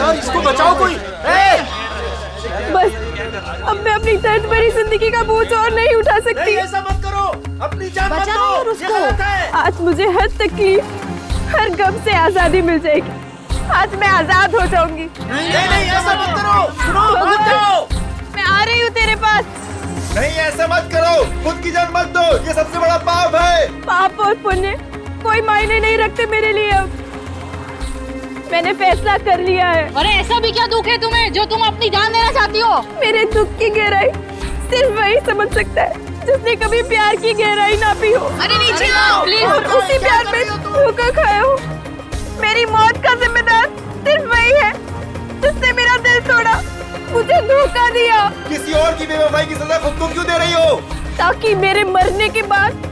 यार, इसको बचाओ कोई। बस अब मैं अपनी दर्द भरी जिंदगी का बोझ और नहीं उठा सकती। ऐसा मत करो, अपनी जान मत दो, ये गलत है। आज मुझे हर तकलीफ, हर गम से आजादी मिल जाएगी। आज मैं आजाद हो जाऊंगी। नहीं ऐसा मत करो, सुनो, मान जाओ। मैं आ रही हूँ तेरे पास। नहीं ऐसा मत करो, खुद की जान मत दो, ये सबसे बड़ा पाप है। पाप और पुण्य कोई मायने नहीं रखते मेरे लिए। अब मैंने फैसला कर लिया है। अरे ऐसा भी क्या दुख है तुम्हें जो तुम अपनी जान देना चाहती हो? मेरे दुख की गहराई सिर्फ वही समझ सकता है जिसने कभी प्यार की गहराई ना पी हो। अरे नीचे आओ प्लीज। और उसी प्यार में धोखा खाया हो। मेरी मौत का जिम्मेदार सिर्फ वही है जिसने मेरा दिल तोड़ा, मुझे धोखा दिया। किसी और की बेवफाई की सजा खुद को क्यों दे रही हो? ताकि मेरे मरने के बाद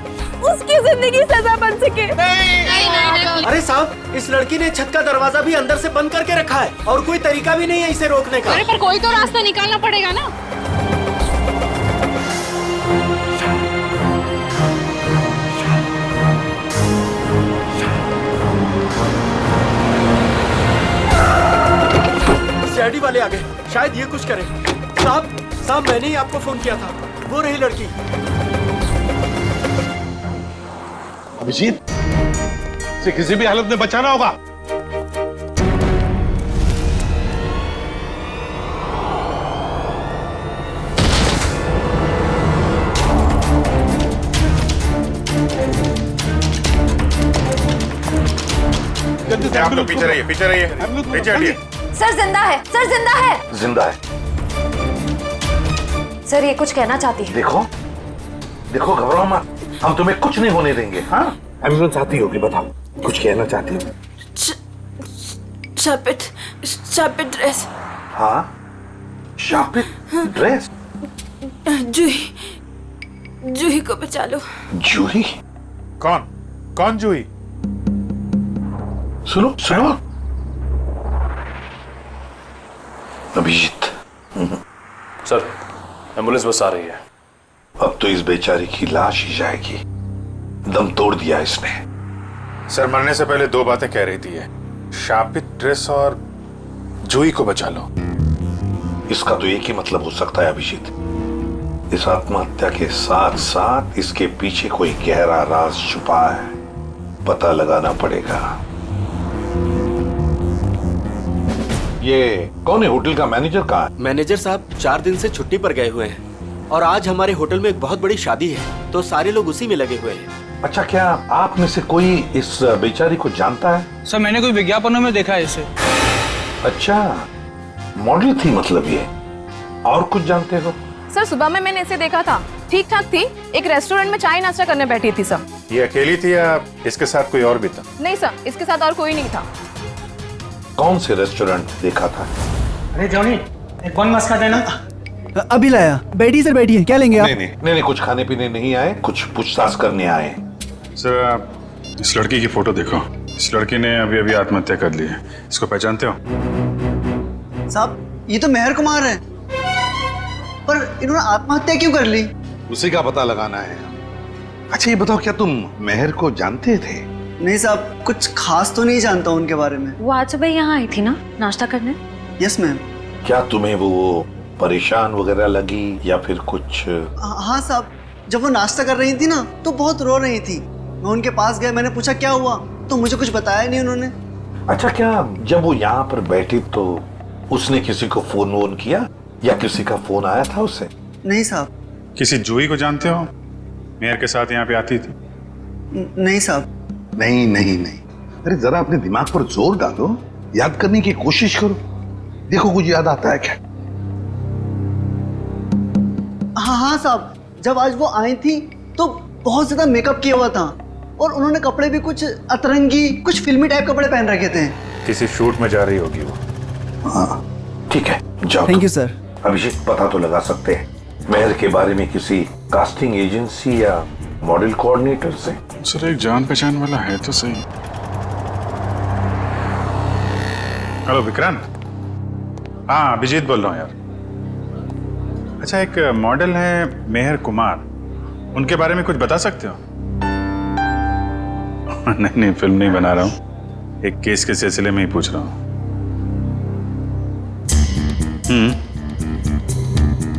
उसकी जिंदगी सजा बन सके। नहीं। अरे साहब, इस लड़की ने छत का दरवाजा भी अंदर से बंद करके रखा है और कोई तरीका भी नहीं है इसे रोकने का। अरे पर कोई तो रास्ता निकालना पड़ेगा ना। सीआईडी वाले आ गए, शायद ये कुछ करें। साहब मैंने ही आपको फोन किया था, वो रही लड़की। अभिजीत, इसे किसी भी हालत में बचाना होगा। आप लोग पीछे रहिए, पीछे हटिए। सर जिंदा है, सर जिंदा है। जिंदा है। सर ये कुछ कहना चाहती है। देखो घबराओ मत, हम तुम्हें कुछ नहीं होने देंगे। हाँ, एम्बुलेंस आती होगी, बताओ कुछ कहना चाहती हो? शापित ड्रेस। हाँ, शापित ड्रेस। जूही को बचा लो। जूही? कौन जूही? सुनो अभिजीत। सर, एम्बुलेंस बस आ रही है। अब तो इस बेचारी की लाश ही जाएगी, दम तोड़ दिया इसने। सर मरने से पहले दो बातें कह रही थी ये, शापित ड्रेस और जूही को बचा लो। इसका तो एक ही मतलब हो सकता है अभिजीत, इस आत्महत्या के साथ साथ इसके पीछे कोई गहरा राज छुपा है, पता लगाना पड़ेगा। ये कौन है? होटल का मैनेजर कहाँ है? मैनेजर साहब 4 दिन से छुट्टी पर गए हुए हैं और आज हमारे होटल में एक बहुत बड़ी शादी है, तो सारे लोग उसी में लगे हुए हैं। अच्छा, क्या आप में से कोई इस बेचारी को जानता है? सर मैंने कोई विज्ञापनों में देखा है इसे। अच्छा, मॉडल थी मतलब ये। और कुछ जानते हो? सर सुबह में मैंने इसे देखा था, ठीक ठाक थी, एक रेस्टोरेंट में चाय नाश्ता करने बैठी थी सर। ये अकेली थी या इसके साथ कोई और भी था? नहीं सर, इसके साथ और कोई नहीं था। कौन से रेस्टोरेंट देखा था? अरे जॉनी, एक कौन मस्का देना। अभी लाया। बैठिए सर, बैठिए। क्या लेंगे आप? नहीं, कुछ खाने पीने नहीं आए, कुछ पूछताछ करने आए। सर आप इस लड़की की फोटो देखो, इस लड़की ने अभी अभी आत्महत्या कर ली है। इसको पहचानते हो? साहब ये तो मेहर कुमार है, पर इन्होंने आत्महत्या क्यों कर ली? उसी का पता लगाना है। अच्छा ये बताओ, क्या तुम मेहर को जानते थे? नहीं साहब, कुछ खास तो नहीं जानता उनके बारे में। वो आज सुबह यहाँ आई थी ना नाश्ता करने? Yes ma'am. क्या तुम्हें वो परेशान वगैरह लगी या फिर कुछ? हाँ साहब, जब वो नाश्ता कर रही थी ना तो बहुत रो रही थी। मैं उनके पास गया, मैंने पूछा क्या हुआ, तो मुझे कुछ बताया नहीं उन्होंने। अच्छा, क्या जब वो यहाँ पर बैठी तो उसने किसी को फोन वोन किया या किसी का फोन आया था उसे? नहीं साहब। किसी जूही को जानते हो? मेहर के साथ यहाँ पे आती थी? नहीं साहब। नहीं। अरे जरा अपने दिमाग पर जोर डालो, याद करने की कोशिश करो, देखो कुछ याद आता है क्या? हाँ साहब, जब आज वो आई थी तो बहुत ज्यादा मेकअप किया हुआ था और उन्होंने कपड़े भी कुछ अतरंगी, कुछ फिल्मी टाइप कपड़े पहन रखे थे। किसी शूट में जा रही होगी वो। हाँ ठीक है, जाओ। Thank you sir. अभिषेक, पता तो लगा सकते हैं मेहर के बारे में किसी कास्टिंग एजेंसी या मॉडल कोऑर्डिनेटर से? सर एक जान पहचान वाला है तो सही। हेलो विक्रांत। हाँ अभिजीत बोल रहा हूँ यार। अच्छा एक मॉडल है मेहर कुमार, उनके बारे में कुछ बता सकते हो? नहीं फिल्म नहीं बना रहा हूँ, एक केस के सिलसिले में ही पूछ रहा हूँ।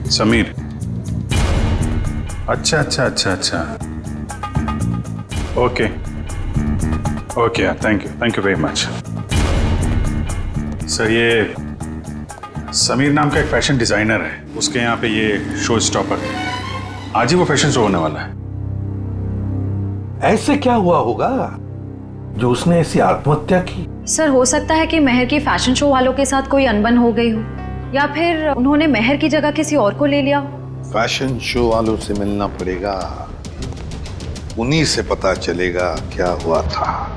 समीर। अच्छा अच्छा अच्छा अच्छा। Okay okay, thank you very much. Sir, ये समीर नाम का एक फैशन डिजाइनर है, उसके यहाँ पे ये शो स्टॉपर है। आज ही वो फैशन शो होने वाला है। ऐसे क्या हुआ होगा जो उसने ऐसी आत्महत्या की? सर, हो सकता है कि महर की फैशन शो वालों के साथ कोई अनबन हो गई हो, या फिर उन्होंने महर की जगह किसी और को ले लिया हो। फैशन शो वालों से मिलना पड़ेगा, उन्हीं से पता चलेगा क्या हुआ था।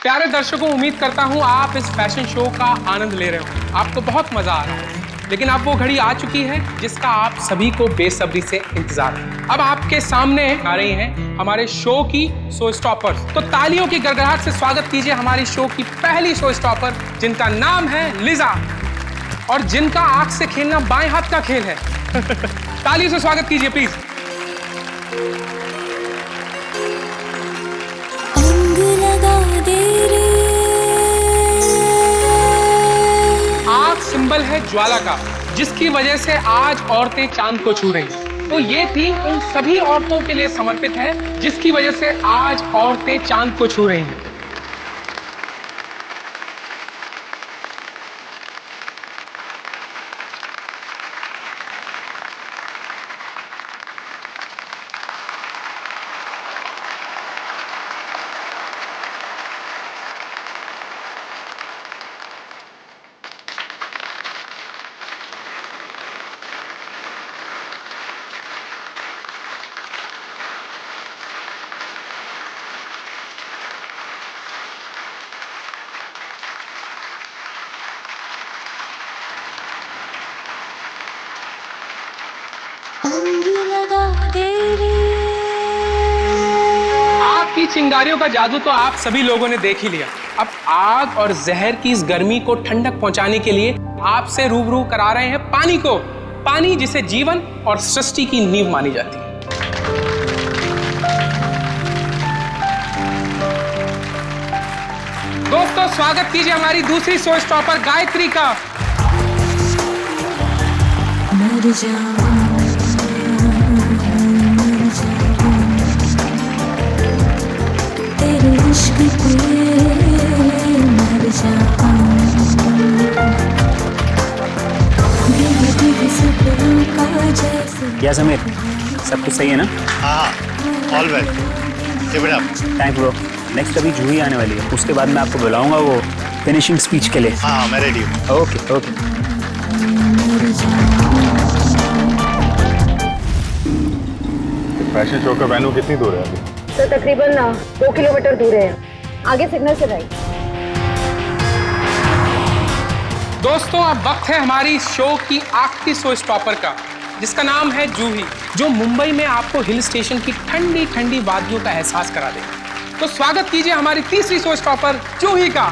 प्यारे दर्शकों, उम्मीद करता हूं आप इस फैशन शो का आनंद ले रहे हो, आपको बहुत मजा आ रहा है। लेकिन अब वो घड़ी आ चुकी है जिसका आप सभी को बेसब्री से इंतजार है। अब आपके सामने आ रही हैं हमारे शो की शो स्टॉपर्स। तो तालियों की गड़गड़ाहट से स्वागत कीजिए हमारी शो की पहली शो स्टॉपर, जिनका नाम है लिजा, और जिनका आंख से खेलना बाएं हाथ का खेल है। तालियों से स्वागत कीजिए प्लीज। आग सिंबल है ज्वाला का, जिसकी वजह से आज औरतें चांद को छू रही। तो ये थी उन सभी औरतों के लिए समर्पित है जिसकी वजह से आज औरतें चांद को छू रही हैं। आग की चिंगारियों का जादू तो आप सभी लोगों ने देख ही लिया। अब आग और जहर की इस गर्मी को ठंडक पहुंचाने के लिए आपसे रूबरू करा रहे हैं पानी को, पानी जिसे जीवन और सृष्टि की नींव मानी जाती है। दोस्तों, स्वागत कीजिए हमारी दूसरी शो स्टॉपर गायत्री का। क्या समीर, सब कुछ सही है ना? हाँ, all well. Keep it up. Thank bro. Next अभी जूही आने वाली है, उसके बाद मैं आपको बुलाऊंगा वो फिनिशिंग स्पीच के लिए। हाँ, मैं रेडी हूँ। Okay okay. फैशन शो का वेन्यू कितनी दूर है अभी? तो तकरीबन 2 किलोमीटर दूर है, आगे सिग्नल से राइट। दोस्तों, अब वक्त है हमारी शो की आखिरी शो स्टॉपर का, जिसका नाम है जूही, जो मुंबई में आपको हिल स्टेशन की ठंडी ठंडी वादियों का एहसास करा देगा। तो स्वागत कीजिए हमारी तीसरी शो स्टॉपर जूही का।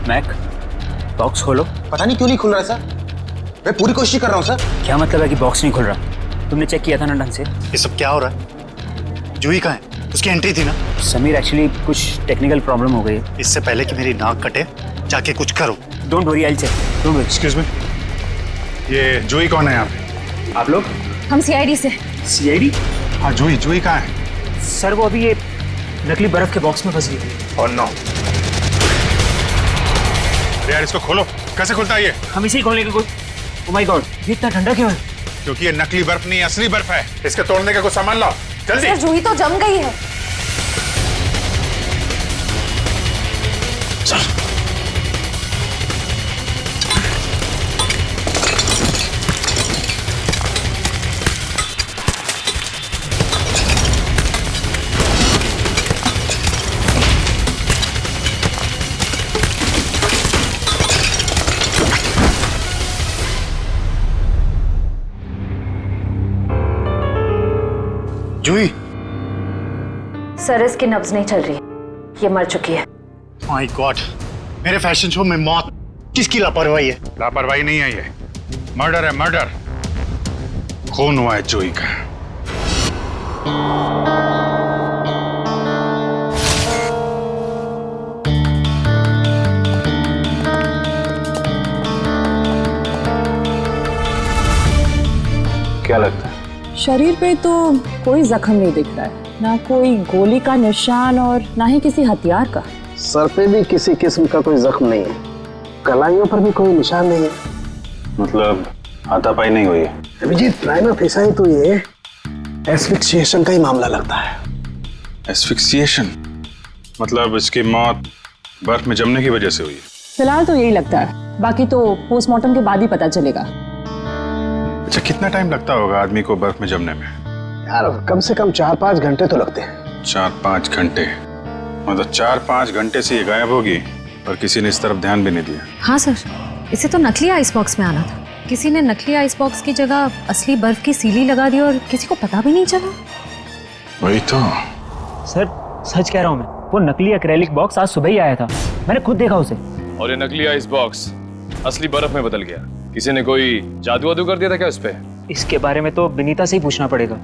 मैक, बॉक्स खोलो। पता नहीं क्यों नहीं खुल रहा सर, मैं पूरी कोशिश कर रहा हूँ सर। क्या मतलब है कि बॉक्स नहीं खुल रहा? तुमने चेक किया था ना ढंग से? ये सब क्या हो रहा है? जूही कहाँ है? उसकी एंट्री थी ना। समीर, एक्चुअली कुछ टेक्निकल प्रॉब्लम हो गई है। इससे पहले कि मेरी नाक कटे जाके कुछ करो। Don't worry, I check. Don't worry. Excuse me, ये जूही कौन है यहाँ पे? आप लोग? हम सीआईडी से। सीआईडी? हाँ, जूही जूही कहाँ है? सर वो अभी ये नकली बर्फ के बॉक्स में फंस गई थी। और नो यार, इसको खोलो। कैसे खुलता है ये? हम इसे ही खोलने की कोई। ओह माय गॉड, ये इतना ठंडा क्यों है? क्योंकि ये नकली बर्फ नहीं, असली बर्फ है। इसके तोड़ने का कुछ सामान लाओ जल्दी। जूही तो जम गई है। जूही, सर इसकी नब्ज नहीं चल रही, ये मर चुकी है। माय गॉड, मेरे फैशन शो में मौत। किसकी लापरवाही है? लापरवाही नहीं है ये, मर्डर है, मर्डर। खून हुआ है जूही का। क्या लगता है? शरीर पे तो कोई जख्म नहीं दिख रहा है, ना कोई गोली का निशान और ना ही किसी हथियार का। सर पे भी किसी किस्म का कोई जख्म नहीं है, कलाइयों पर भी कोई निशान नहीं है। मतलब हाथापाई नहीं हुई है? अभिजीत, प्राइमा फेसाई तो ये एस्फिक्सिएशन का ही मामला लगता है। एस्फिक्सिएशन मतलब इसकी मौत बर्फ में जमने की वजह से हुई है? फिलहाल तो यही लगता है, बाकी तो पोस्टमार्टम के बाद ही पता चलेगा। अच्छा, कितना टाइम लगता होगा आदमी को बर्फ में जमने में? यार कम से कम 4-5 घंटे तो लगते हैं। 4-5 घंटे? मतलब 4-5 घंटे से ये गायब होगी और किसी ने इस तरफ ध्यान भी नहीं दिया। हाँ सर, इसे तो नकली आइस बॉक्स में आना था। किसी ने नकली आइस बॉक्स की जगह असली बर्फ की सीली लगा दी और किसी को पता भी नहीं चला। वही तो। सर सच कह रहा हूँ मैं, वो नकली एक्रेलिक बॉक्स आज सुबह ही आया था, मैंने खुद देखा उसे। और ये नकली आइस बॉक्स असली बर्फ में बदल गया। किसी ने कोई जादू वादू कर दिया था क्या उस पे? इसके बारे में तो विनीता से ही पूछना पड़ेगा।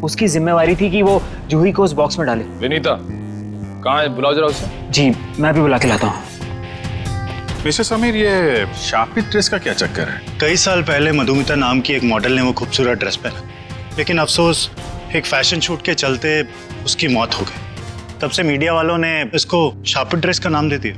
उसकी जिम्मेवारी थी कि वो जूही को उस बॉक्स में डाले। विनीता कहाँ है? बुलाओ जरा उसे। जी, मैं भी बुला के लाता हूँ। मिस्टर समीर, ये शापित ड्रेस का क्या चक्कर है? कई साल पहले मधुमिता नाम की एक मॉडल ने वो खूबसूरत ड्रेस पहना, लेकिन अफसोस एक फैशन शूट के चलते उसकी मौत हो गई। तब से मीडिया वालों ने इसको शापित ड्रेस का नाम दे दिया।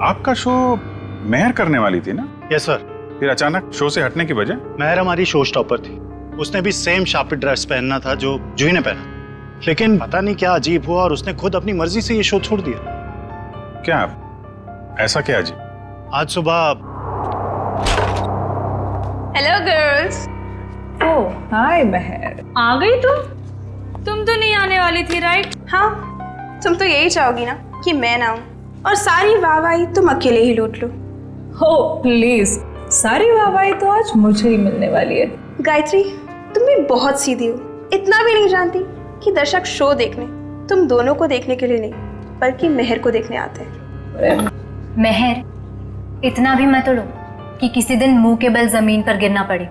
आपका शो मेहर करने वाली थी ना? Yes sir. फिर अचानक शो से हटने की वजह? मेहर हमारी शो स्टॉपर थी, उसने भी सेम शापित ड्रेस पहनना था जो जूही ने पहना, लेकिन पता नहीं क्या अजीब हुआ और उसने खुद अपनी मर्जी से ये शो छोड़ दिया। क्या ऐसा क्या अजीब? आज सुबह। Hello girls. ओह हाय मेहर, आ गई तुम तो नहीं आने वाली थी राइट? हाँ, तुम तो यही चाहोगी ना कि मैं ना आऊं और सारी वाहवाही तुम अकेले ही लूट लो। हो प्लीज, सारी वाहवाही तो आज मुझे ही मिलने वाली है। गायत्री, तुम भी बहुत सीधी हो। इतना भी नहीं जानती कि दर्शक शो देखने तुम दोनों को देखने के लिए नहीं बल्कि मेहर को देखने आते हैं। मेहर, इतना भी मत उड़ो कि किसी दिन मुंह के बल जमीन पर गिरना पड़े।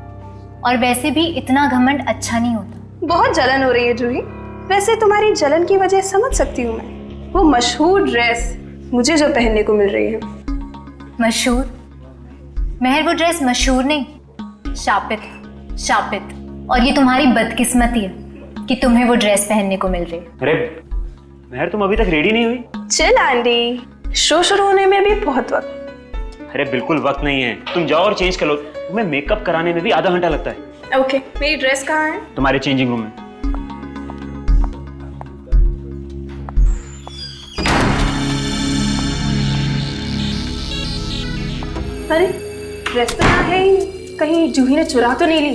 और वैसे भी इतना घमंड अच्छा नहीं होता। बहुत जलन हो रही है जूही। वैसे तुम्हारी जलन की वजह समझ सकती हूँ मैं। वो मशहूर ड्रेस मुझे जो पहनने को मिल रही है। मशहूर? मेहर, वो ड्रेस मशहूर नहीं, शापित है, शापित। और ये तुम्हारी बदकिस्मती है कि तुम्हें वो ड्रेस पहनने को मिल रही है। अरे मेहर, तुम अभी तक रेडी नहीं हुई? चिल आंटी, शो शुरू होने में भी बहुत वक्त। अरे बिल्कुल वक्त नहीं है, तुम जाओ और चेंज कर लो। तुम्हें मेकअप कराने में भी आधा घंटा लगता है। ओके, मेरी ड्रेस कहाँ है? तुम्हारे चेंजिंग रूम में। अरे ड्रेस तो यहाँ है ही, कहीं जूही ने चुरा तो नहीं ली?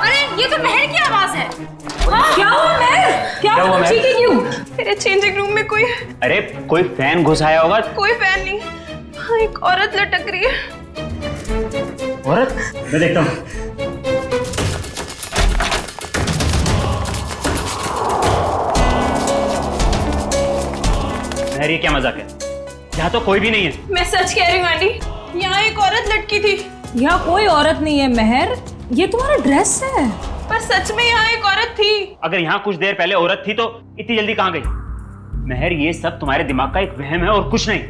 अरे ये तो मेहर की आवाज है। क्या हुआ मेहर? क्या हुआ मेहर? क्यों? मेरे चेंजिंग रूम में कोई है। अरे कोई फैन घुस आया होगा। कोई फैन नहीं, हाँ एक औरत लटक रही है। औरत? मैं देखता हूँ। मेहर, ये क्या मजाक है? यहाँ तो कोई भी नहीं है। मैं सच कह रही हूँ आंटी, यहाँ एक औरत लटकी थी। यहाँ कोई औरत नहीं है मेहर, ये तुम्हारा ड्रेस है। पर सच में यहाँ एक औरत थी। अगर यहाँ कुछ देर पहले औरत थी तो इतनी जल्दी कहाँ गई? मेहर, ये सब तुम्हारे दिमाग का एक वहम है और कुछ नहीं।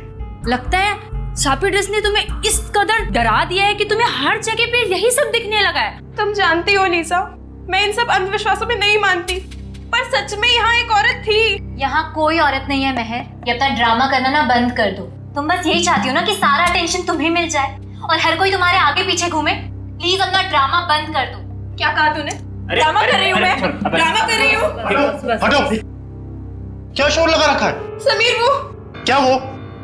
लगता है शापित ड्रेस ने तुम्हें इस कदर डरा दिया है कि तुम्हें हर जगह पे यही सब दिखने लगा है। तुम जानती हो लीसा, मैं इन सब अंधविश्वासों में नहीं मानती, पर सच में यहाँ एक औरत थी। यहाँ कोई औरत नहीं है मेहर, ये अपना ड्रामा करना ना बंद कर दो। तुम बस यही चाहती हो ना कि सारा टेंशन तुम्हें मिल जाए और हर कोई तुम्हारे आगे पीछे घूमे। प्लीज अपना ड्रामा बंद कर दो। क्या कहा तूने? ड्रामा कर रही हूँ मैं, ड्रामा कर रही हूँ। हटो। क्या शोर लगा रखा है? समीर वो क्या वो?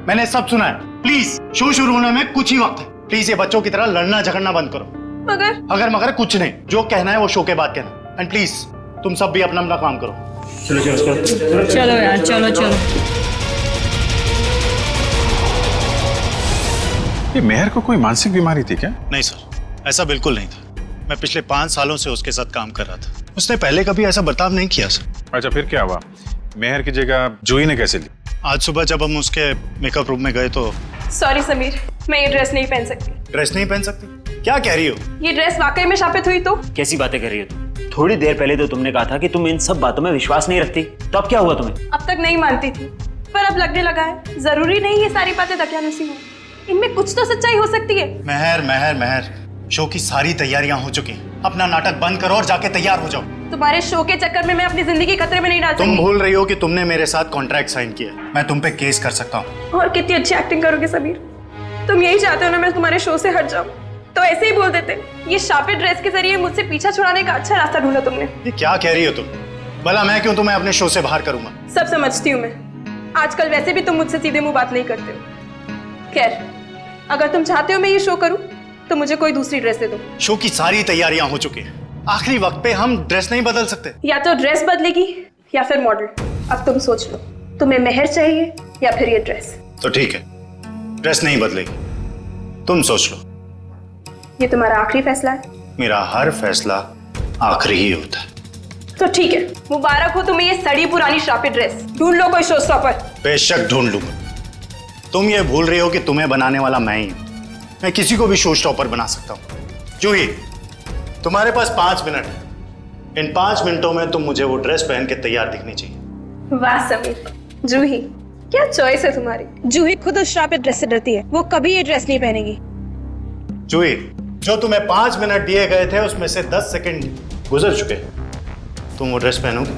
मैंने सब सुना है। प्लीज, शो शुरू होने में कुछ ही वक्त है। प्लीज ये बच्चों की तरह लड़ना झगड़ना बंद करो। मगर कुछ नहीं, जो कहना है वो शो के बाद कहना। एंड प्लीज तुम सब भी अपना अपना काम करो। चलो यार, चलो चलो। ये मेहर को कोई मानसिक बीमारी थी क्या? नहीं सर, ऐसा बिल्कुल नहीं था। मैं पिछले 5 सालों से उसके साथ काम कर रहा था। उसने पहले कभी ऐसा बर्ताव नहीं किया सर। अच्छा, फिर क्या हुआ? मेहर की जगह जूही ने कैसे ली? आज सुबह जब हम उसके मेकअप रूम में गए तो। सॉरी समीर, मैं ये ड्रेस नहीं पहन सकती। ड्रेस नहीं पहन सकती? क्या कह रही हो? ये ड्रेस वाकई में शापित हुई तो? कैसी बातें कर रही हो तुम? थोड़ी देर पहले तो तुमने कहा था कि तुम इन सब बातों में विश्वास नहीं रखती, तो अब क्या हुआ तुम्हें? अब तक नहीं मानती थी, पर अब लगने लगा है जरूरी नहीं ये सारी बातें दकियानुसी हो, इनमें कुछ तो सच्चाई हो सकती है। महर, शो की सारी तैयारियां हो चुकी। अपना नाटक बंद करो और जाके तैयार हो जाओ। तुम्हारे शो के चक्कर में मैं अपनी जिंदगी खतरे में नहीं डाल सकती। तुम भूल रही हो कि तुमने मेरे साथ कॉन्ट्रैक्ट साइन किया। मैं तुम पे केस कर सकता हूँ। और कितनी अच्छी एक्टिंग करोगे समीर। तुम यही चाहते हो ना मैं तुम्हारे शो से हट जाऊं, तो ऐसे ही बोल देते। ये शापित ड्रेस के जरिए मुझसे पीछा छुड़ाने का अच्छा रास्ता ढूंढा तुमने। ये क्या कह रही हो तुम? भला मैं क्यों तुम्हें अपने शो से बाहर करूंगा? सब समझती हूँ मैं, आजकल वैसे भी तुम मुझसे सीधे मुंह बात नहीं करते हो। खैर, अगर तुम चाहते हो मैं ये शो करूं तो मुझे कोई दूसरी ड्रेस दे दो। शो की सारी तैयारियां हो चुकी हैं। आखिरी वक्त पे हम ड्रेस नहीं बदल सकते। या तो ड्रेस बदलेगी या फिर मॉडल। अब तुम सोच लो, तुम्हें मेहर चाहिए या फिर ये ड्रेस? तो ठीक है, ड्रेस नहीं बदलेगी, तुम सोच लो। ये तुम्हारा आखिरी फैसला है? मेरा हर फैसला आखिरी ही होता है। तो ठीक है, मुबारक हो तुम्हें ये सड़ी पुरानी शापित ड्रेस। ढूंढ लो कोई शो स्टॉपर। बेशक ढूंढ लूंगा। तुम ये भूल रही हो कि तुम्हें बनाने वाला मैं ही हूं। मैं किसी को भी शो स्टॉपर बना सकता हूं। जूही, तुम्हारे पास 5 मिनट है। इन 5 मिनटों में तुम मुझे वो ड्रेस पहन के तैयार दिखनी चाहिए। वाह समीर, जूही क्या चॉइस है तुम्हारी। जूही खुद उस शापित ड्रेस से डरती है, वो कभी ये ड्रेस नहीं पहनेगी। जूही, जो तुम्हें 5 मिनट दिए गए थे उसमें से 10 सेकंड गुजर चुके। तुम वो ड्रेस पहनोगी?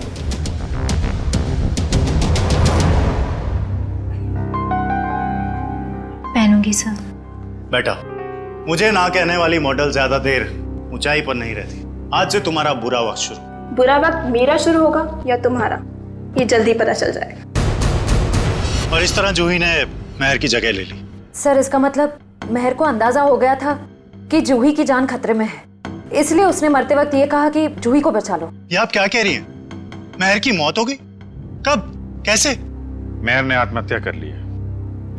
पहनूंगी सर। बेटा, मुझे ना कहने वाली मॉडल ज्यादा देर ऊंचाई पर नहीं रहती। आज से तुम्हारा बुरा वक्त शुरू। बुरा वक्त मेरा शुरू होगा या तुम्हारा, ये जल्दी पता चल जाएगा। और इस तरह जूही ने मेहर की जगह ले ली। सर, इसका मतलब मेहर को अंदाजा हो गया था कि जूही की जान खतरे में है, इसलिए उसने मरते वक्त ये कहा कि जूही को बचा लो। ये आप क्या कह रही हैं? मेहर की मौत हो गई? कब? कैसे? मेहर ने आत्महत्या कर ली है,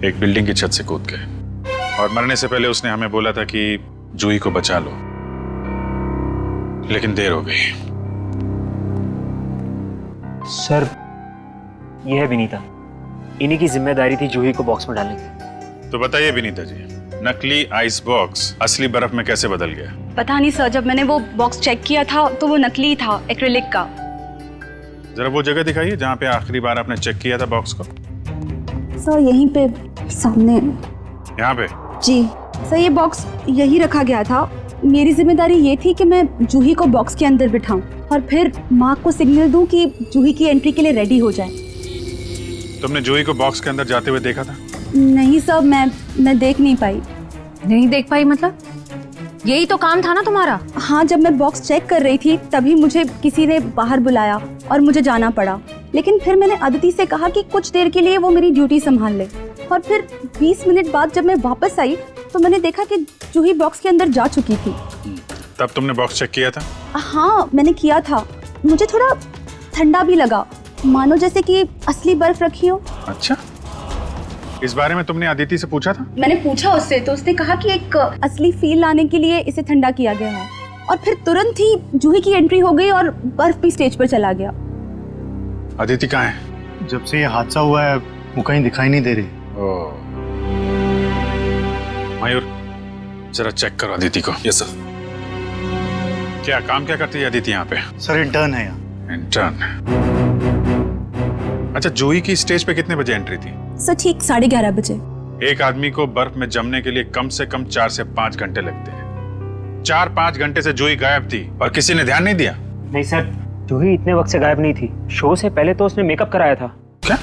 एक बिल्डिंग की छत से कूद के। और मरने से पहले उसने हमें बोला था कि जूही को बचा लो, लेकिन देर हो गई। सर, यह है विनीता, इन्हीं की जिम्मेदारी थी जूही को बॉक्स में डालने की। तो बताइए विनीता जी, नकली आइस बॉक्स असली बर्फ में कैसे बदल गया? पता नहीं सर, जब मैंने वो बॉक्स चेक किया था तो वो नकली था, एक्रिलिक का। जरा वो जगह दिखाइए जहाँ पे आखिरी बार आपने चेक किया था बॉक्स को। सर यहीं पे सामने। यहाँ पे? जी सर, ये बॉक्स यही रखा गया था। मेरी जिम्मेदारी ये थी कि मैं जूही को बॉक्स के अंदर बिठाऊं और फिर माँ को सिग्नल दूं कि जूही की एंट्री के लिए रेडी हो जाए। तुमने जूही को बॉक्स के अंदर जाते हुए देखा था? नहीं सर, मैं देख नहीं पाई। नहीं देख पाई मतलब? यही तो काम था ना तुम्हारा। हाँ, जब मैं बॉक्स चेक कर रही थी तभी मुझे किसी ने बाहर बुलाया और मुझे जाना पड़ा। लेकिन फिर मैंने अदिति से कहा कि कुछ देर के लिए वो मेरी ड्यूटी संभाल ले। और फिर 20 मिनट बाद जब मैं वापस आई तो मैंने देखा कि जूही बॉक्स के अंदर जा चुकी थी। तब तुमने बॉक्स चेक किया था? हाँ, मैंने किया था। मुझे थोड़ा ठंडा भी लगा, मानो जैसे कि असली बर्फ रखी हो। अच्छा, इस बारे में तुमने अदिति से पूछा था? मैंने पूछा उससे, तो उसने कहा कि एक असली फील लाने के लिए इसे ठंडा किया गया है। और फिर तुरंत ही जूही की एंट्री हो गई और बर्फ भी स्टेज पर चला गया। अदिति कहाँ है? जब से ये हादसा हुआ है वो कहीं दिखाई नहीं दे रही। मयूर, जरा चेक करो अदिति को। Yes sir. क्या काम क्या करती है अदिति यहाँ पे? सर इंटर्न है यहाँ। इंटर्न? अच्छा, जूही की स्टेज पे कितने बजे एंट्री थी? सर ठीक 11:30 बजे। एक आदमी को बर्फ में जमने के लिए कम से कम 4 से 5 घंटे लगते हैं। 4-5 घंटे से जूही गायब थी और किसी ने ध्यान नहीं दिया। नहीं सर, जूही इतने वक्त से गायब नहीं थी। शो से पहले तो उसने मेकअप कराया था। क्या?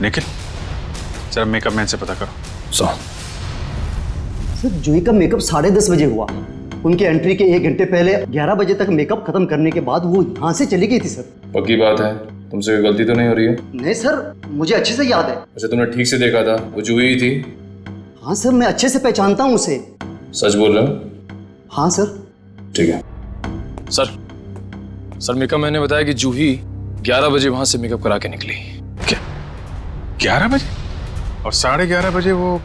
निखिल, जरा मेकअप मैन से पता करो। सर जूही का मेकअप 10:30 बजे हुआ। उनकी एंट्री के 1 घंटे पहले 11 बजे तक मेकअप खत्म करने के बाद वो यहाँ से चली गई थी सर। पक्की बात है? तुमसे कोई गलती तो नहीं हो रही है? नहीं सर, मुझे अच्छे से याद है। अच्छा, तुमने ठीक से देखा था वो जूही ही थी? हाँ सर, मैं अच्छे से पहचानता हूँ उसे। सच बोल रहे हो? हाँ सर। ठीक है सर मेकअप मैंने बताया कि जूही 11 बजे वहां से मेकअप करा के निकली। क्या 11 बजे? और 11:30 बजे वो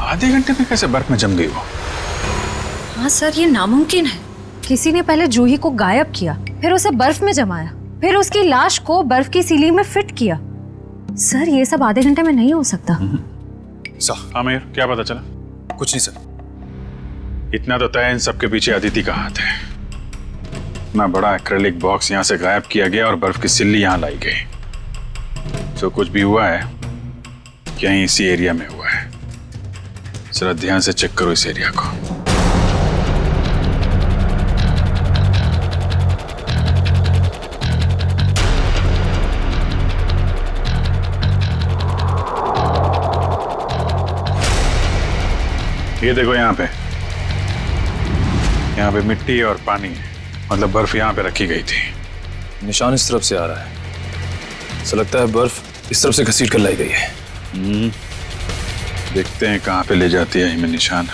आधे घंटे में कैसे बर्फ में जम गई वो? हाँ सर, ये नामुमकिन है। किसी ने पहले जूही को गायब किया, फिर उसे बर्फ में जमाया, फिर उसकी लाश को बर्फ की सीलिंग में फिट किया। सर ये सब आधे घंटे में नहीं हो सकता। आमिर, क्या पता चला? कुछ नहीं सर। इतना तो तय इन सबके पीछे अदिति का हाथ है। इतना बड़ा एक्रेलिक बॉक्स यहाँ से गायब किया गया और बर्फ की सिल्ली यहाँ लाई गई। जो कुछ भी हुआ है यहीं इसी एरिया में हुआ है। जरा ध्यान से चेक करो इस एरिया को। ये देखो, यहाँ पे मिट्टी और पानी है, मतलब बर्फ यहाँ पे रखी गई थी। निशान इस तरफ से आ रहा है। ऐसा लगता है बर्फ इस तरफ से घसीट कर लाई गई है। देखते हैं कहाँ पे ले जाती है हमें निशान।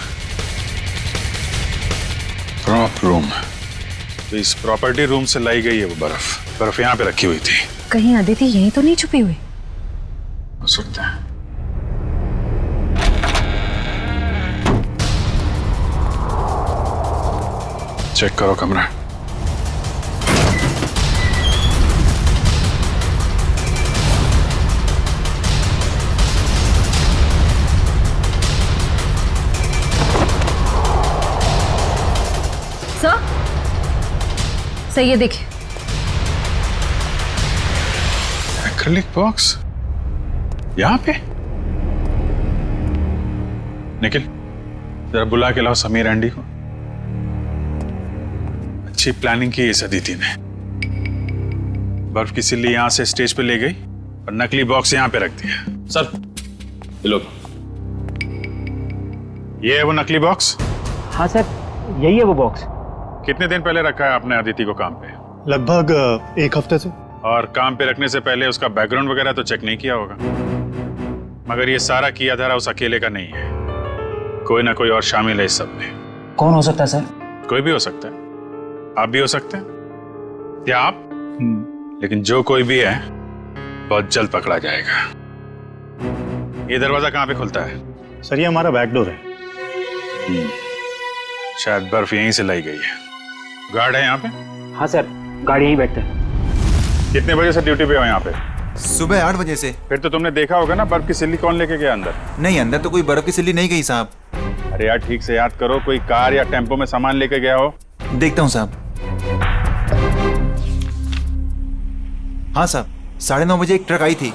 प्रॉप रूम, तो इस प्रॉपर्टी रूम से लाई गई है वो बर्फ यहाँ पे रखी हुई थी। कहीं अदिति यहीं तो नहीं छुपी हुई? हो सकता है। चेक करो कमरा। सर ये देखिए, एक्रिलिक बॉक्स यहाँ पे। निखिल, जरा बुला के लाओ समीर एंडी को। अच्छी प्लानिंग की इस अदिति ने। बर्फ की सिल्ली यहां से स्टेज पे ले गई और नकली बॉक्स यहां पे रख दिया। सर ये लो। ये है वो नकली बॉक्स? हाँ सर, यही है वो बॉक्स। कितने दिन पहले रखा है आपने अदिति को काम पे? लगभग 1 हफ्ते से। और काम पे रखने से पहले उसका बैकग्राउंड वगैरह तो चेक नहीं किया होगा? मगर ये सारा किया धरा उस अकेले का नहीं है, कोई ना कोई और शामिल है इस सब में। कौन हो सकता है सर? कोई भी हो सकता है, आप भी हो सकते हैं, या आप। लेकिन जो कोई भी है बहुत जल्द पकड़ा जाएगा। ये दरवाजा कहाँ पे खुलता है? सर ये हमारा बैक डोर है। शायद बर्फ यहीं से लाई गई है। गार्ड है यहाँ पे? हाँ सर, गाड़ी यहीं बैठता है। कितने बजे से ड्यूटी पे हो यहाँ पे? सुबह 8 बजे से। फिर तो तुमने देखा होगा ना बर्फ की सिल्ली कौन लेके गया अंदर? नहीं, अंदर तो कोई बर्फ की सिल्ली नहीं गई साहब। अरे यार ठीक से याद करो, कोई कार या टेम्पो में सामान लेके गया हो? देखता हूँ साहब। हाँ साहब, 9:30 बजे एक ट्रक आई थी।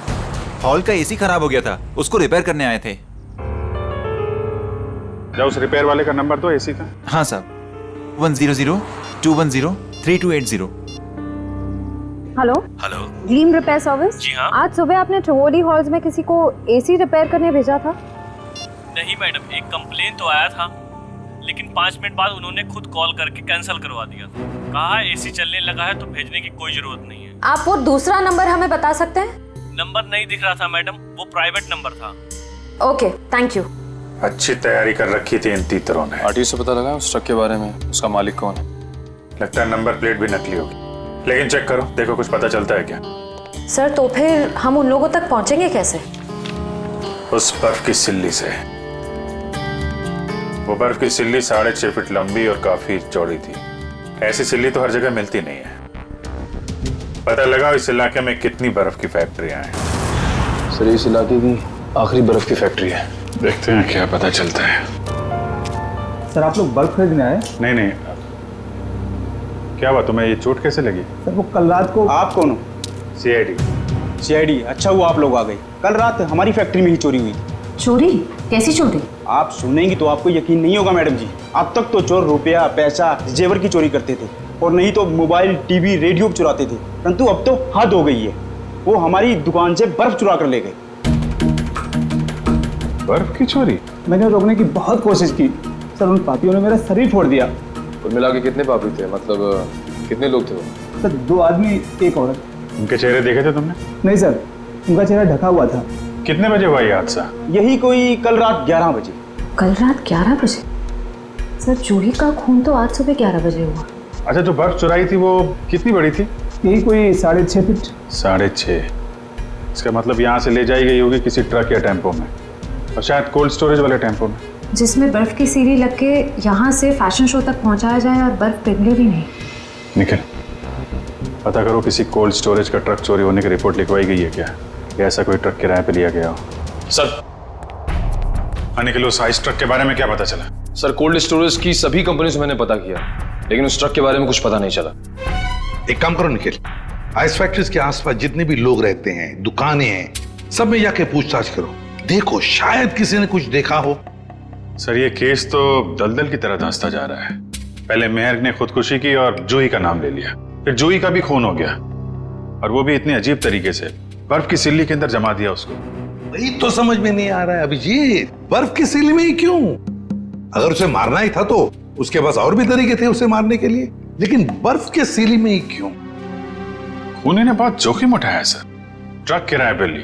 हॉल का एसी खराब हो गया था, उसको रिपेयर करने आए थे। जाओ उस रिपेयर वाले का नंबर दो एसी का। हाँ साहब, 100-210-3280। Hello hello, Gleam repair service. जी हाँ। आज सुबह आपने ट्रोली हॉल्स में किसी को एसी रिपेयर करने भेजा था? नहीं मैडम, एक कंप्लेन तो आया था, लेकिन 5 मिनट बाद उन्होंने खुद कॉल करके कैंसिल करवा दिया था। कहा एसी चलने लगा है तो भेजने की कोई जरूरत नहीं है। आप वो दूसरा नंबर हमें बता सकते हैं? नंबर नहीं दिख रहा था मैडम, वो प्राइवेट नंबर था। Okay, thank you. अच्छी तैयारी कर रखी थी इन तीतरों ने। आरटीओ से पता लगा उस ट्रक के बारे में, उसका मालिक कौन है? लगता है नंबर प्लेट भी नकली होगी, लेकिन चेक करो, देखो कुछ पता चलता है क्या? सर तो फिर हम उन लोगों तक पहुंचेंगे कैसे? उस बर्फ की सिल्ली से। वो बर्फ की सिल्ली 6.5 फीट लंबी और काफी चौड़ी थी। ऐसी सिल्ली तो हर जगह मिलती नहीं है। पता लगा इस इलाके में कितनी बर्फ की फैक्ट्रियां हैं। सर इस इलाके की आखिरी बर्फ की फैक्ट्री है। देखते हैं क्या पता चलता है। सर आप लोग बल्ब खरीदने आए? नहीं नहीं, क्या हुआ तुम्हें? ये चोट कैसे लगी? सर वो कल रात को। आप कौन हो? सीआईडी। सीआईडी? अच्छा हुआ आप लोग आ गए। कल रात हमारी फैक्ट्री में ही चोरी हुई थी। चोरी? कैसी चोरी? आप सुनेंगी तो आपको यकीन नहीं होगा मैडम जी। अब तक तो चोर रुपया, पैसा, जेवर की चोरी करते थे और नहीं तो मोबाइल, टीवी, रेडियो चुराते थे, परंतु अब तो हद हो गई है। वो हमारी दुकान से बर्फ चुरा कर ले गए। बर्फ की चोरी? मैंने रोकने की बहुत कोशिश की सर, उन पापियों ने मेरा शरीर फोड़ दिया। कुल मिला के कितने पापी थे? मतलब कितने लोग थे वो? सर 2 आदमी, 1 औरत। उनके चेहरे देखे थे तुमने? नहीं सर, उनका चेहरा ढका हुआ था। कितने बजे हुआ ये हादसा? यही कोई कल रात 11 बजे। कल रात 11 बजे? सर जूही का खून तो आज सुबह 11 बजे हुआ। अच्छा, जो बर्फ चुराई थी वो कितनी बड़ी थी? यही कोई 6.5 फीट। 6.5? इसका मतलब यहाँ से ले जाई गई होगी किसी ट्रक या टेम्पो में, और शायद कोल्ड स्टोरेज वाले टेम्पो में, जिसमें बर्फ की सीढ़ी लग के यहाँ से फैशन शो तक पहुँचाया जाए और बर्फ पिघले भी नहीं। निखिल, पता करो किसी कोल्ड स्टोरेज का ट्रक चोरी होने की रिपोर्ट लिखवाई गई है क्या, या ऐसा कोई ट्रक किराए पे लिया गया हो? सर निखिल, उस आइस ट्रक के बारे में क्या पता चला? सर कोल्ड स्टोरेज की सभी कंपनियों से मैंने पता किया, लेकिन उस ट्रक के बारे में कुछ पता नहीं चला। एक काम करो निखिल, आइस फैक्ट्रीज के आसपास जितने भी लोग रहते हैं, दुकानें हैं, सब में जाके पूछताछ करो। देखो शायद किसी ने कुछ देखा हो। सर ये केस तो दलदल की तरह धंसता जा रहा है। पहले मेहर ने खुदकुशी की और जूही का नाम ले लिया, फिर जूही का भी खून हो गया, और वो भी इतनी अजीब तरीके से। बर्फ की सिल्ली के अंदर जमा दिया उसको। वही तो समझ में नहीं आ रहा है अभिजीत, बर्फ की सिल्ली में ही क्यों? अगर उसे मारना ही था तो उसके पास और भी तरीके थे उसे मारने के लिए, लेकिन बर्फ के सिल्ली में ही क्यों? खूनी ने बहुत जोखिम उठाया सर। ट्रक किराए पर ली,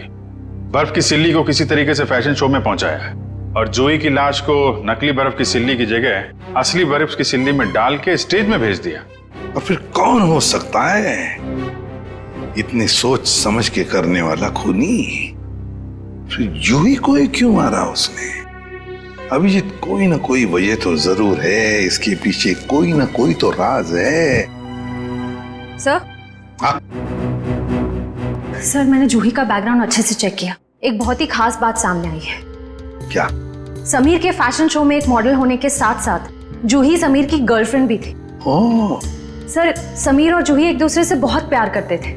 बर्फ की सिल्ली को किसी तरीके से फैशन शो में पहुंचाया है, और जूही की लाश को नकली बर्फ की सिल्ली की जगह असली बर्फ की सिल्ली में डाल के स्टेज में भेज दिया। और फिर कौन हो सकता है इतनी सोच समझ के करने वाला खूनी? फिर जूही को ही क्यों मारा उसने? अभिजीत, कोई ना कोई वजह तो जरूर है, इसके पीछे कोई ना कोई तो राज है। सर? हाँ? सर मैंने जूही का बैकग्राउंड अच्छे से चेक किया, एक बहुत ही खास बात सामने आई है। क्या? समीर के फैशन शो में एक मॉडल होने के साथ साथ जूही समीर की गर्लफ्रेंड भी थी। ओह। सर समीर और जूही एक दूसरे से बहुत प्यार करते थे।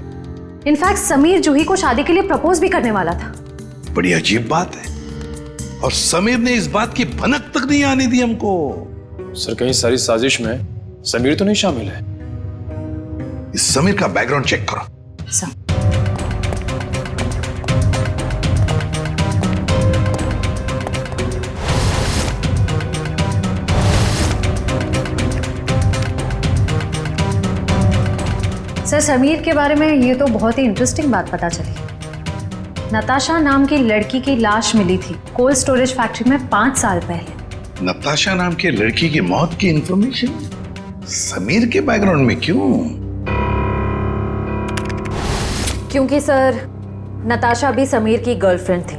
इनफैक्ट समीर जूही को शादी के लिए प्रपोज भी करने वाला था। बड़ी अजीब बात है, और समीर ने इस बात की भनक तक नहीं आने दी हमको। सर कहीं सारी साजिश में समीर तो नहीं शामिल है? इस समीर का बैकग्राउंड चेक करो। सर सर समीर के बारे में ये तो बहुत ही इंटरेस्टिंग बात पता चली। नताशा नाम की लड़की की लाश मिली थी कोल्ड स्टोरेज फैक्ट्री में 5 साल पहले। नताशा नाम के लड़की की मौत की इंफॉर्मेशन समीर के बैकग्राउंड में क्यों? क्योंकि सर नताशा भी समीर की गर्लफ्रेंड थी।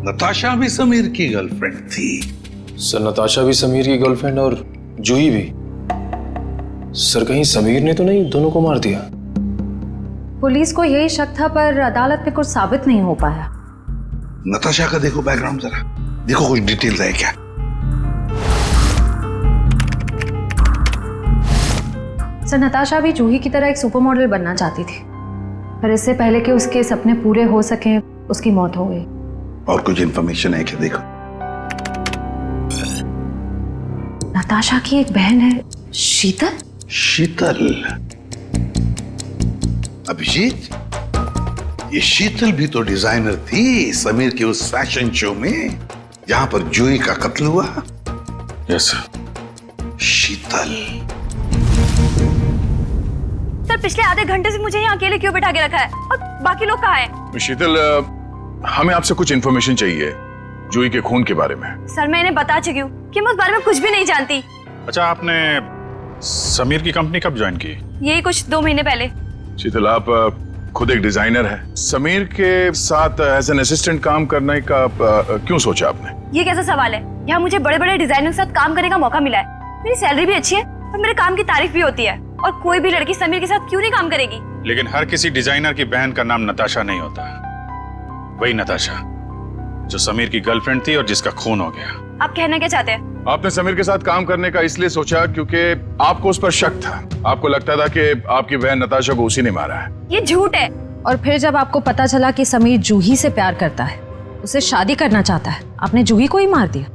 नताशा भी समीर की गर्लफ्रेंड थी? सर नताशा भी समीर की गर्लफ्रेंड और जूही भी। सर कहीं समीर ने तो नहीं दोनों को मार दिया? पुलिस को यही शक था, पर अदालत में कुछ साबित नहीं हो पाया। नताशा का देखो बैकग्राउंड जरा, देखो कुछ डिटेल्स है क्या? सर नताशा भी जूही की तरह एक सुपर मॉडल बनना चाहती थी, पर इससे पहले कि उसके सपने पूरे हो सके उसकी मौत हो गई। और कुछ इंफॉर्मेशन है क्या? देखो। नताशा की एक बहन है शीतल। शीतल? अभिजीत, ये शीतल भी तो डिजाइनर थी समीर के उस फैशन शो में जहां पर जूही का कत्ल हुआ। Yes sir. शीतल। सर पिछले आधे घंटे से मुझे यहाँ अकेले क्यों बिठा के रखा है, और बाकी लोग कहाँ हैं? शीतल, हमें आपसे कुछ इन्फॉर्मेशन चाहिए जूही के खून के बारे में। सर मैं इन्हें बता चुकी हूँ कि मैं उस बारे में कुछ भी नहीं जानती। अच्छा, आपने समीर की कंपनी कब ज्वाइन की? यही कुछ 2 महीने पहले। शीतल, आप खुद एक डिजाइनर है, समीर के साथ एज एन असिस्टेंट काम करने का क्यों सोचा आपने? ये कैसा सवाल है? यहाँ मुझे बड़े बड़े डिजाइनर के साथ काम करने का मौका मिला है, मेरी सैलरी भी अच्छी है और मेरे काम की तारीफ भी होती है, और कोई भी लड़की समीर के साथ क्यों नहीं काम करेगी? लेकिन हर किसी डिजाइनर की बहन का नाम नताशा नहीं होता। वही नताशा जो समीर की गर्लफ्रेंड थी और जिसका खून हो गया। आप कहना क्या चाहते हैं? आपने समीर के साथ काम करने का इसलिए सोचा क्योंकि आपको उस पर शक था। आपको लगता था कि आपकी बहन नताशा को उसी ने मारा है। ये झूठ है। और फिर जब आपको पता चला कि समीर जूही से प्यार करता है, उसे शादी करना चाहता है, आपने जूही को ही मार दिया।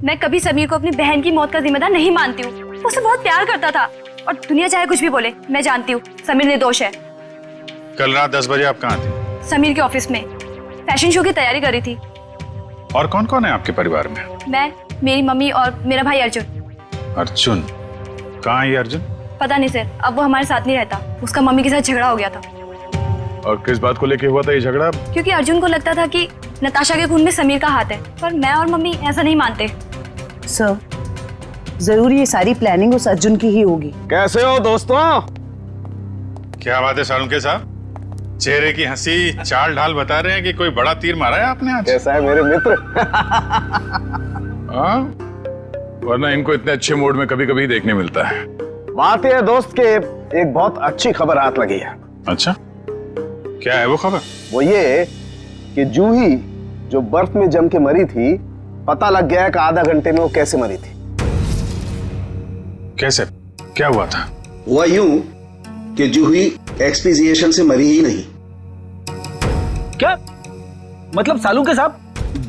मैं कभी समीर को अपनी बहन की मौत का जिम्मेदार नहीं मानती हूँ। वो उसे बहुत प्यार करता था और दुनिया चाहे कुछ भी बोले, मैं जानती हूँ समीर निर्दोष है। कल रात 10 बजे आप कहाँ थे? समीर के ऑफिस में फैशन शो की तैयारी कर रही थी। और कौन कौन है आपके परिवार में? मैं, मेरी मम्मी और मेरा भाई अर्जुन। अर्जुन? कहाँ है ये अर्जुन? पता नहीं सर, अब वो हमारे साथ नहीं रहता। उसका मम्मी के साथ झगड़ा हो गया था। और किस बात को लेके हुआ था ये झगड़ा? क्योंकि अर्जुन को लगता था कि नताशा के खून में समीर का हाथ है, पर मैं और मम्मी ऐसा नहीं मानते। सर, जरूर ये सारी प्लानिंग उस अर्जुन की ही होगी। कैसे हो दोस्तों? क्या बात है सालुंके साहब, चेहरे की हंसी चाल ढाल बता रहे हैं कि कोई बड़ा तीर मारा है आपने आज। कैसा है मेरे मित्र? हाँ, वरना इनको इतने अच्छे मूड में कभी कभी देखने मिलता है। बात यह है दोस्त के एक बहुत अच्छी खबर हाथ लगी है। अच्छा, क्या है वो खबर? वो ये कि जूही जो बर्फ में जम के मरी थी, पता लग गया कि आधा घंटे में वो कैसे मरी थी। कैसे? क्या हुआ था? हुआ यूं कि जूही एक्सपीजिएशन से मरी ही नहीं। क्या मतलब सालुंके साहब,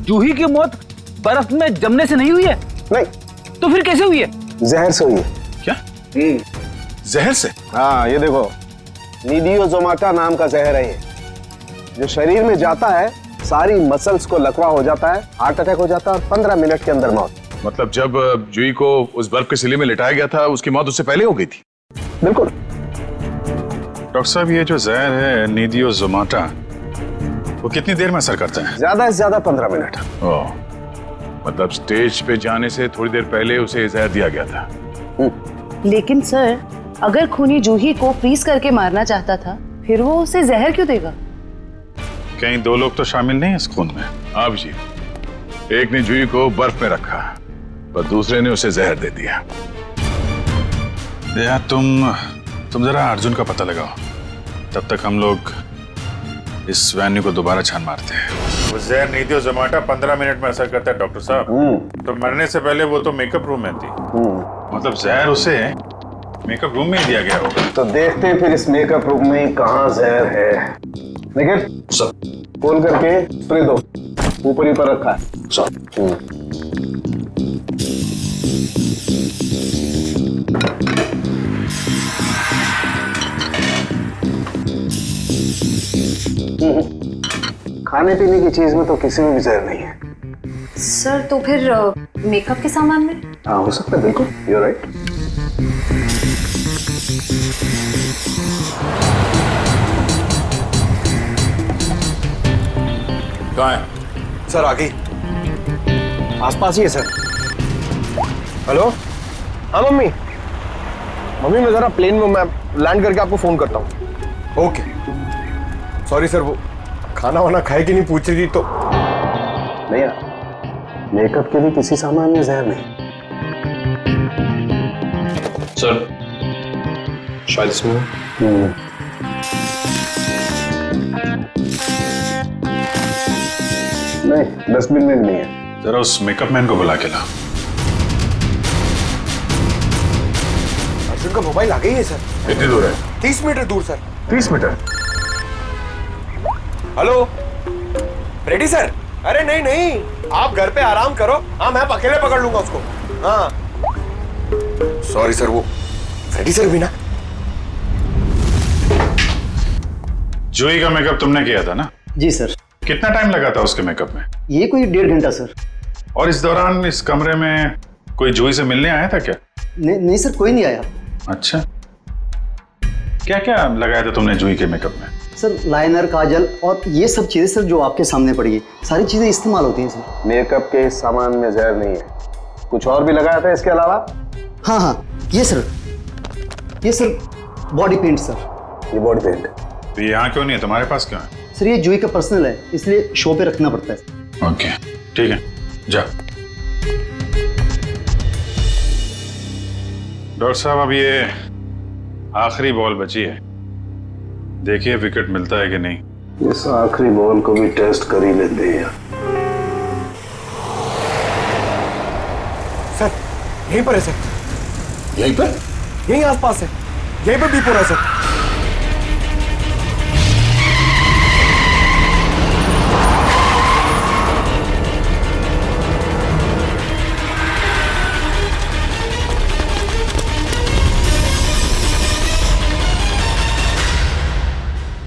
जूही की मौत बर्फ में जमने से नहीं हुई है? नहीं। तो फिर कैसे हुई है? जहर से हुई है। क्या? जहर से? हाँ, ये देखो, नीडियोजोमाटा नाम का जहर है ये, जो शरीर में जाता है सारी मसल्स को लकवा हो जाता है, हार्ट अटैक हो जाता है और 15 मिनट के अंदर मौत। मतलब जब जूही को उस बर्फ के सिले में लिटाया गया था, उसकी मौत उससे पहले हो गई थी? बिल्कुल। डॉक्टर साहब, ये जो जहर है नीडियोजोमाटा, वो कितनी देर में असर करता है? ज्यादा से ज्यादा 15 मिनट। ओह, मतलब स्टेज पे जाने से थोड़ी देर पहले उसे जहर दिया गया था। लेकिन सर, अगर खूनी जूही को फ्रीज करके मारना चाहता था, फिर वो उसे जहर क्यों देगा? कहीं 2 लोग तो शामिल नहीं है इस खून में? आप जी, एक ने जूही को बर्फ में रखा पर दूसरे ने उसे जहर दे दिया। यार तुम जरा अर्जुन का पता लगाओ, तब तक हम लोग इस वैन्यू को दोबारा छान मारते हैं। वो जहर नीडियोजोमाटा 15 मिनट में असर करता है डॉक्टर साहब। तो मरने से पहले वो तो मेकअप रूम में थी, मतलब जहर उसे मेकअप रूम में ही दिया गया होगा। तो देखते हैं फिर इस मेकअप रूम में कहाँ जहर है। लेकिन खोल करके स्प्रे दो, ऊपर ही पर रखा है। खाने पीने की चीज में तो किसी में भी जहर नहीं है। सर, तो फिर मेकअप के सामान में? हाँ, हो सकता है, बिल्कुल, यू राइट। कहाँ है? सर, आगे आसपास ही है सर। हेलो? हाँ मम्मी, मैं जरा प्लेन में, मैं लैंड करके आपको फोन करता हूँ। ओके। सॉरी सर, वो खाना वाना खाए कि नहीं पूछ रही थी तो। नहीं यार, मेकअप के लिए किसी सामान में जहर नहीं। सर, शायद इसमें। नहीं, डस्टबिन में भी नहीं है। जरा उस मेकअप मैन को बुला के ला। अर्जुन का मोबाइल आ गई है सर। कितनी दूर है? 30 मीटर दूर sir. 30 metre? Hello, ready sir? अरे नहीं नहीं, आप घर पे आराम करो। हाँ, मैं अकेले पकड़ लूंगा उसको। हाँ सॉरी सर, वो रेडी सर भी ना। जूही का मेकअप तुमने किया था ना? जी सर। कितना टाइम लगा था उसके मेकअप में? ये कोई 1.5 घंटा सर। और इस दौरान इस कमरे में कोई जूही से मिलने आया था क्या? नहीं सर, कोई नहीं आया। अच्छा, क्या क्या लगाया था तुमने जूही के मेकअप में? सर, लाइनर, काजल और ये सब चीजें सर जो आपके सामने पड़ी है, सारी चीजें इस्तेमाल होती हैं सर। मेकअप के इस सामान में जहर नहीं है। कुछ और भी लगाया था इसके अलावा? हाँ, ये सर बॉडी पेंट सर। ये बॉडी पेंट तो यहाँ क्यों नहीं है, तुम्हारे पास क्यों है? सर, ये जूही का पर्सनल है, इसलिए शो पे रखना पड़ता है। ओके, ठीक है, जा। डॉक्टर साहब, अब ये आखिरी बॉल बची है, देखिए विकेट मिलता है कि नहीं। इस आखिरी बॉल को भी टेस्ट कर ही लेते हैं। सर, यहीं पर है सर। यहीं पर? यहीं आसपास है, यहीं पर बीप हो रहा है सर।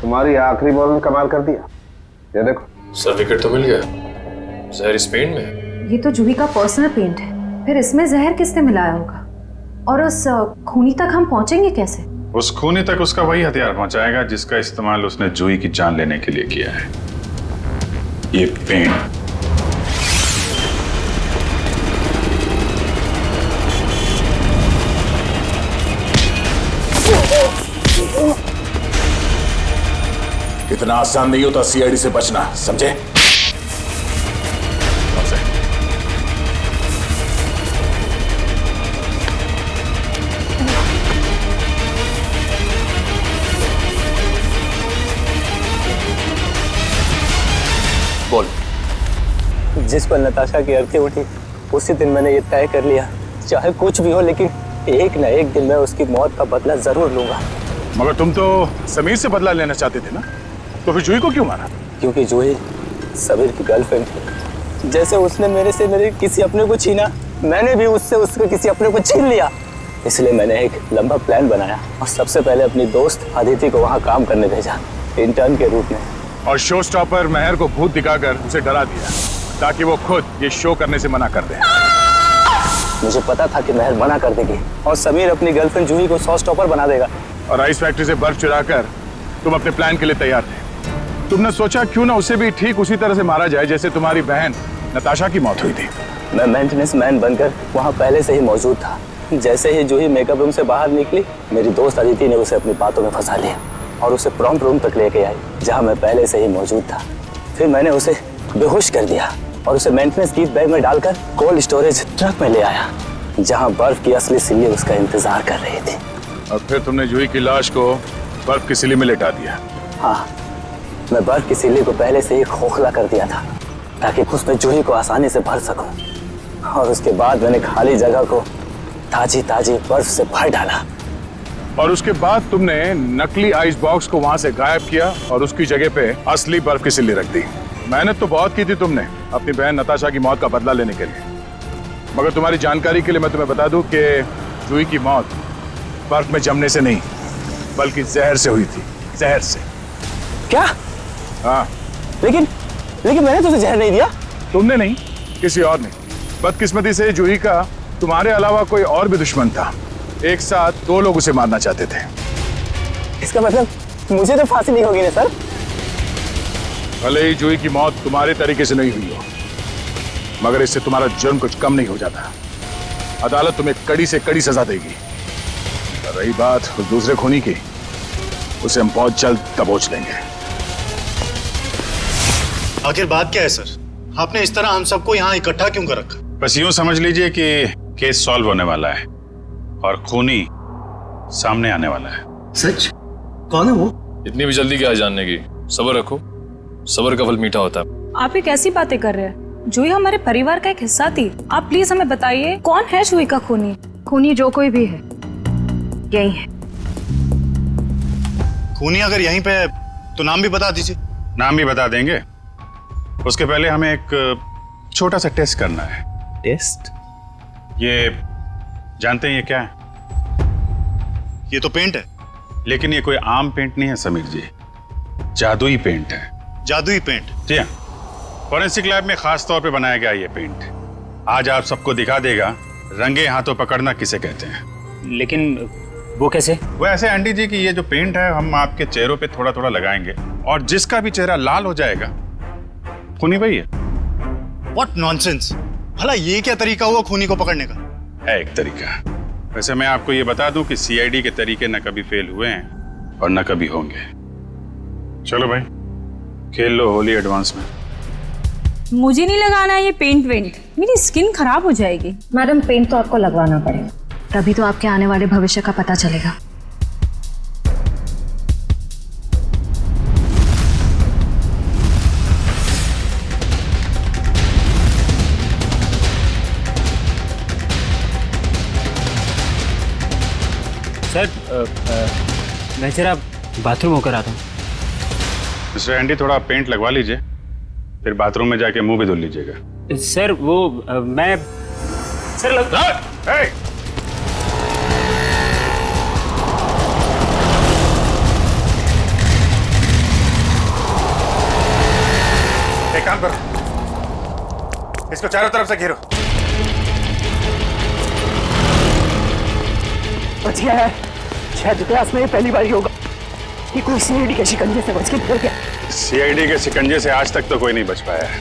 तुम्हारी आखिरी बॉल ने कमाल कर दिया। ये देखो। सर विकेट तो मिल गया। जहर इस पेंट में है। ये तो जूही का पर्सनल पेंट है, फिर इसमें जहर किसने मिलाया होगा? और उस खूनी तक हम पहुंचेंगे कैसे? उस खूनी तक उसका वही हथियार पहुंचाएगा जिसका इस्तेमाल उसने जूही की जान लेने के लिए किया है, ये पेंट। इतना आसान नहीं होता सीआईडी से बचना, समझे? बोल। जिस पर नताशा की अर्थी उठी उसी दिन मैंने ये तय कर लिया, चाहे कुछ भी हो लेकिन एक न एक दिन मैं उसकी मौत का बदला जरूर लूंगा। मगर तुम तो समीर से बदला लेना चाहते थे ना, तो फिर जूही को क्यों मारा? क्योंकि जूही समीर की गर्लफ्रेंड थी। जैसे उसने मेरे से मेरे किसी अपने को छीना, मैंने भी उससे उसके किसी अपने को छीन लिया। इसलिए मैंने एक लंबा प्लान बनाया और सबसे पहले अपनी दोस्त अदिति को वहाँ काम करने भेजा, इंटर्न के रूप में। और शो स्टॉपर मेहर को भूत दिखाकर उसे डरा दिया ताकि वो खुद ये शो करने से मना कर दे। मुझे पता था कि मेहर मना कर देगी और समीर अपनी गर्लफ्रेंड जूही को शो स्टॉपर बना देगा। और आइस फैक्ट्री से बर्फ चुराकर तुम अपने प्लान के लिए तैयार थे। तुमने सोचा क्यों ना उसे भी ठीक उसी तरह से मारा जाए जैसे तुम्हारी बहन नताशा की मौत हुई थी। मैं मेंटेनेंस मैन बनकर वहाँ पहले से ही मौजूद था। जैसे ही जूही मेकअप रूम से बाहर निकली, मेरी दोस्त अदिति ने उसे अपनी बातों में फंसा लिया और उसे प्रॉम्प्ट रूम तक लेके आई जहाँ मैं पहले से ही मौजूद था। फिर मैंने उसे बेहोश कर दिया और उसे मेंटेनेंस गिफ्ट बैग में डालकर कोल्ड स्टोरेज ट्रक में ले आया जहाँ बर्फ की असली सिल्ली उसका इंतजार कर रही थी। और फिर तुमने जूही की लाश को बर्फ की सिल्ली में लेटा दिया। हाँ, मैं बर्फ की सिल्ली को पहले से ही खोखला कर दिया था ताकि उसमें जूही को आसानी से भर सकूं। और उसके बाद मैंने खाली जगह को ताजी ताजी बर्फ से भर डाला। और उसके बाद तुमने नकली आइस बॉक्स को वहां से गायब किया और उसकी जगह पे असली बर्फ की सिल्ली रख दी। मेहनत तो बहुत की थी तुमने अपनी बहन नताशा की मौत का बदला लेने के लिए, मगर तुम्हारी जानकारी के लिए मैं तुम्हें बता दूं कि जूही की मौत बर्फ में जमने से नहीं बल्कि जहर से हुई थी। जहर से। क्या? हाँ। लेकिन मैंने तुझे जहर नहीं दिया। तुमने नहीं, किसी और ने। बदकिस्मती से जूही का तुम्हारे अलावा कोई और भी दुश्मन था। एक साथ दो लोग उसे मारना चाहते थे। इसका मतलब मुझे तो फांसी नहीं होगी ना सर? भले ही जूही की मौत तुम्हारे तरीके से नहीं हुई हो, मगर इससे तुम्हारा जुर्म कुछ कम नहीं हो जाता। अदालत तुम्हें कड़ी से कड़ी सजा देगी। रही बात उस दूसरे खूनी की, उसे हम बहुत जल्द दबोच लेंगे। आखिर बात क्या है सर? आपने इस तरह हम सबको यहाँ इकट्ठा क्यों कर रखा? बस यूं समझ लीजिए कि केस सॉल्व होने वाला है और खूनी सामने आने वाला है। सच? कौन है वो? इतनी भी जल्दी क्या है जानने की? सब्र रखो, सब्र का फल मीठा होता है। आप ये कैसी बातें कर रहे हैं? जूही हमारे परिवार का एक हिस्सा थी। आप प्लीज हमें बताइए कौन है जूही का खूनी? खूनी जो कोई भी है, यही है। खूनी अगर यहीं पे है तो नाम भी बता दीजिए। नाम भी बता देंगे, उसके पहले हमें एक छोटा सा टेस्ट करना है। टेस्ट? ये जानते हैं ये क्या है? ये तो पेंट है। लेकिन ये कोई आम पेंट नहीं है समीर जी, जादुई पेंट है। जादुई पेंट? जी हाँ, फॉरेंसिक लैब में खास तौर पे बनाया गया ये पेंट। आज आप सबको दिखा देगा रंगे हाथों पकड़ना किसे कहते हैं। लेकिन वो कैसे? वो ऐसे आंटी जी कि ये जो पेंट है हम आपके चेहरों पे थोड़ा थोड़ा लगाएंगे और जिसका भी चेहरा लाल हो जाएगा खूनी वही है। What nonsense! भला ये क्या तरीका हुआ खूनी को पकड़ने का? है एक तरीका। वैसे मैं आपको ये बता दूं कि सीआईडी के तरीके न कभी फेल हुए हैं और न कभी होंगे। चलो भाई खेल लो होली एडवांस में। मुझे नहीं लगाना ये पेंट वेंट, मेरी स्किन खराब हो जाएगी। मैडम पेंट तो आपको लगवाना पड़ेगा, तभी तो आपके आने वाले भविष्य का पता चलेगा। सर मैं जरा बाथरूम होकर आता हूँ। मिस्टर एंडी, थोड़ा पेंट लगवा लीजिए, फिर बाथरूम में जाके मुंह भी धुल लीजिएगा। सर वो मैं सर एक काम करो, इसको चारों तरफ से घेरो। बच गया है। शायद इतिहास में ये पहली बार ही होगा कि कोई सीआईडी के शिकंजे से बच के निकल गया। सीआईडी के शिकंजे से आज तक तो कोई नहीं बच पाया है।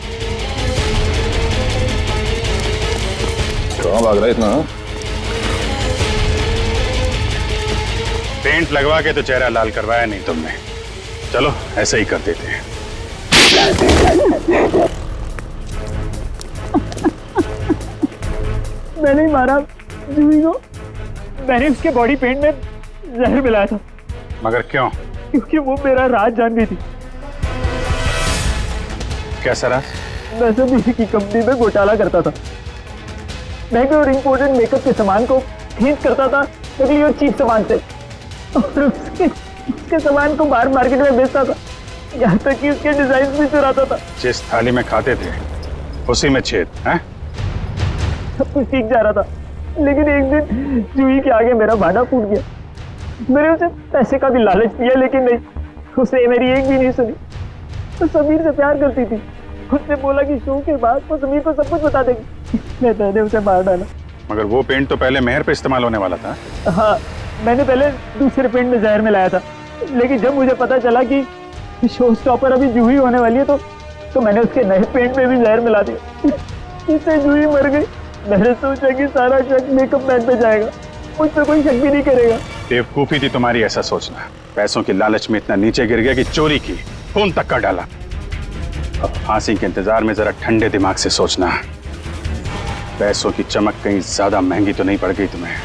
कहाँ भाग रहा है इतना? पेंट लगवा के तो चेहरा लाल करवाया नहीं तुमने। चलो ऐसे ही कर देते हैं। मैंने ही मारा जूही को। मैंने उसके बॉडी पेंट में जहर मिलाया था। मगर क्यों? क्योंकि वो मेरा राज जानती थी। कैसा राज? मैं सब की कंपनी में घोटाला करता था। महंगे और इम्पोर्टेंट मेकअप के सामान को खींच करता था नकली और चीप सामान से, और उसके सामान को बाहर मार्केट में बेचता था। यहाँ तक कि उसके डिजाइन भी चुराता था। जिस थाली में खाते थे उसी में छेद है? सब कुछ ठीक जा रहा था, लेकिन एक दिन जूही के आगे मेरा भांडा फूट गया। मैंने उसे पैसे का भी लालच दिया, लेकिन नहीं, उसने मेरी एक भी नहीं सुनी। तो समीर से प्यार करती थी। उसने बोला कि शो के बाद वो समीर को सब कुछ बता देगी। मैंने उसे मार डाला। मगर वो पेंट तो पहले मेहर पे इस्तेमाल होने वाला था। हाँ, मैंने पहले दूसरे पेंट में जहर मिलाया था, लेकिन जब मुझे पता चला कि शो स्टॉपर अभी जूही होने वाली है तो मैंने उसके नए पेंट में भी जहर मिला दिया। इससे जूही मर गई। मैंने सोचा कि सारा शक मेकअप मैन पे जाएगा, मुझ पे कोई शक भी नहीं करेगा। बेवकूफी थी तुम्हारी ऐसा सोचना। पैसों की लालच में इतना नीचे गिर गया कि चोरी की, खून तक कर डाला। अब फांसी के इंतजार में जरा ठंडे दिमाग से सोचना। पैसों की चमक कहीं ज्यादा महंगी तो नहीं पड़ गई तुम्हें?